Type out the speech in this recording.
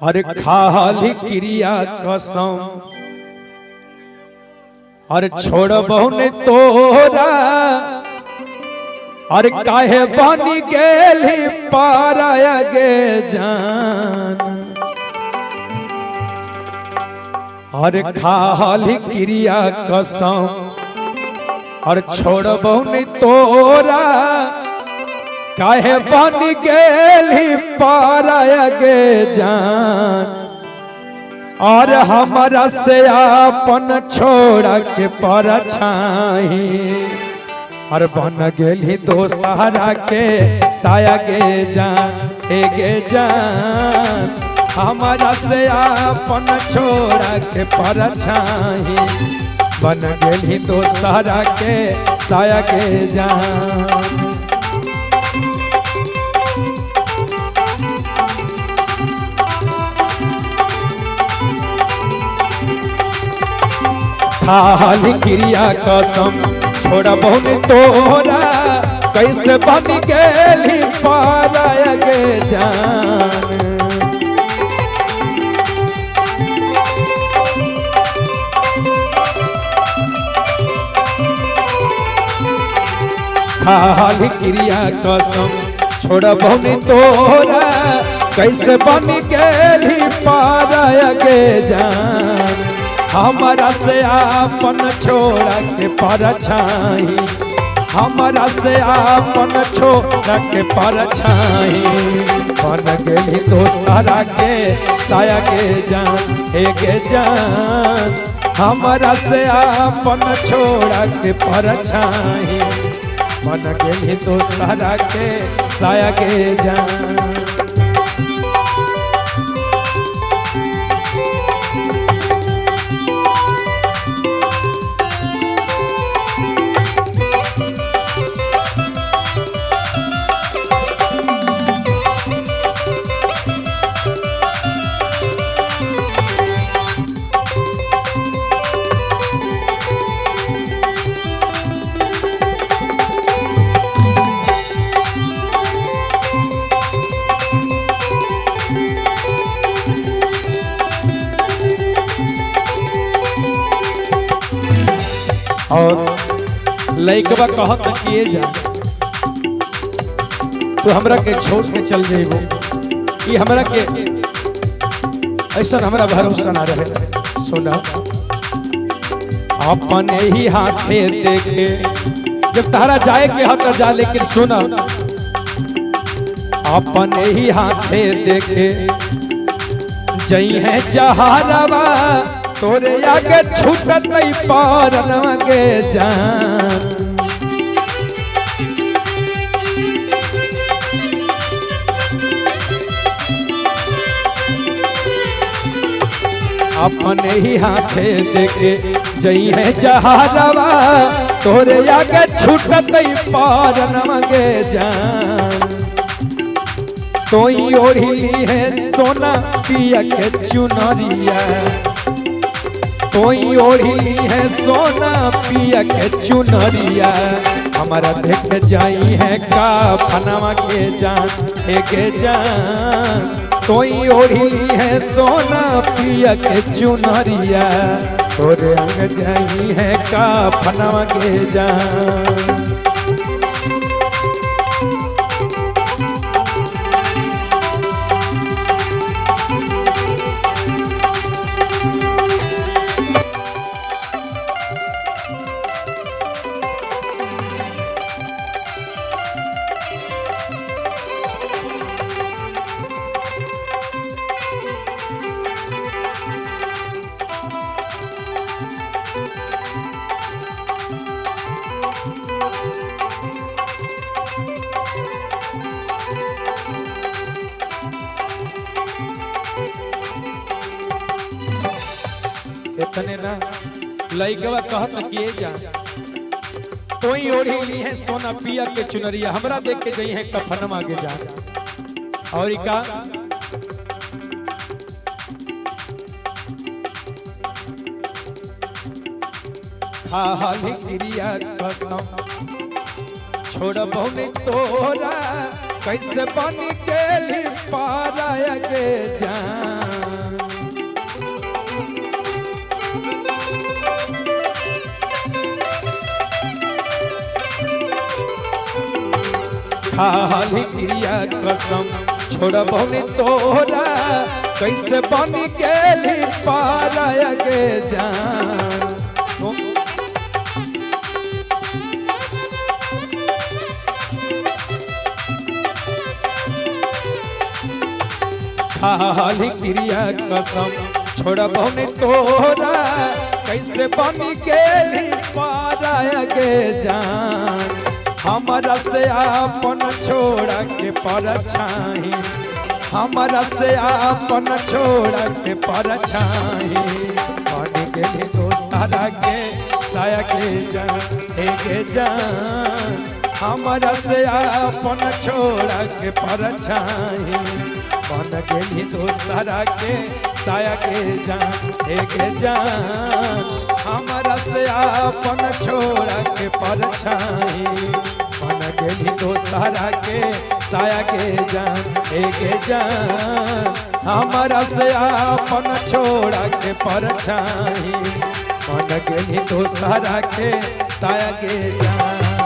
और खाली क्रिया कसम और छोड़ बहुने तोरा और काहे बनी गेली पाराया गे जान और खाली क्रिया कसम और छोड़ बहुने तोरा काहे बन गेली पाराया गे जान और हमारा से अपन छोड़ा के परछाई और बन गेली दोसरा के साया गे जान हे गे जान हमारा से अपन छोड़ा के परछाई बन गेली दोसरा के साया गे जान। खाली क्रिया कसम छोड़ बहुन तोरा कैसे बन गेली पाराया गे जान खाली क्रिया कसम छोड़ बहुन तोरा कैसे बन गेली पाराया गे जान हमारा से आपन छोड़ा के परछाई हमारा से आपन छोड़ा के परछाई बन गेली दोसरा के साया के जान हे गे जान हमारा से आपन छोड़ा के परछाई बन गेली दोसरा के साया के जान। और लइकवा कहत किए जा तो हमरा के छोड़ के चल जेबो ई हमरा के ऐसा हमरा भरोसा ना रहे सुना अपने ही हाथे देखे जब तारा जाए के हक जा लेकिन सुना अपने ही हाथे देखे जई है जहारवा तोरे आगे छूटत नहीं पारन गे जान अपने ही हाथे देखे जई है जहारवा तोरे आगे छूटत नहीं पारन गे जान तोई ओढ़ी है सोना पिया के चुनरिया तोई ओढ़ी है सोना पिया के चुनरिया हमारा देख जाई है का फनवा के जान हे गे जान तोई ओढ़ी है सोना पिया के चुनरिया तोरे अंग जाई है का फनवा के जान। इतने ना लइकवा कहत किए जा तोई ओढ़ी ली है सोना पिया के चुनरिया हमरा देख के जई है कफन मांगे जा और का खाली क्रिया कसम छोड़ बहुने तोरा कैसे बन गेली पाराया गे जान खाली क्रिया कसम छोड़बो न तोरा कैसे बन गेली पारा गे जान खाली क्रिया कसम छोड़बो न तोरा कैसे बन गेली पारा गे जान हमारा से आपन छोड़ा के परछाई हमारा से आपन छोड़ा के परछाई बन गेली दोसरा के साया के जान हमारा से आपन छोड़ा के परछाई बन गेली दोसरा के साया के जान हमारा से आपन छोड़ा के परछाई बन गेली दोसरा के साया के जान हमारा से आपन छोड़ा के परछाई बन गेली दोसरा के साया के जान।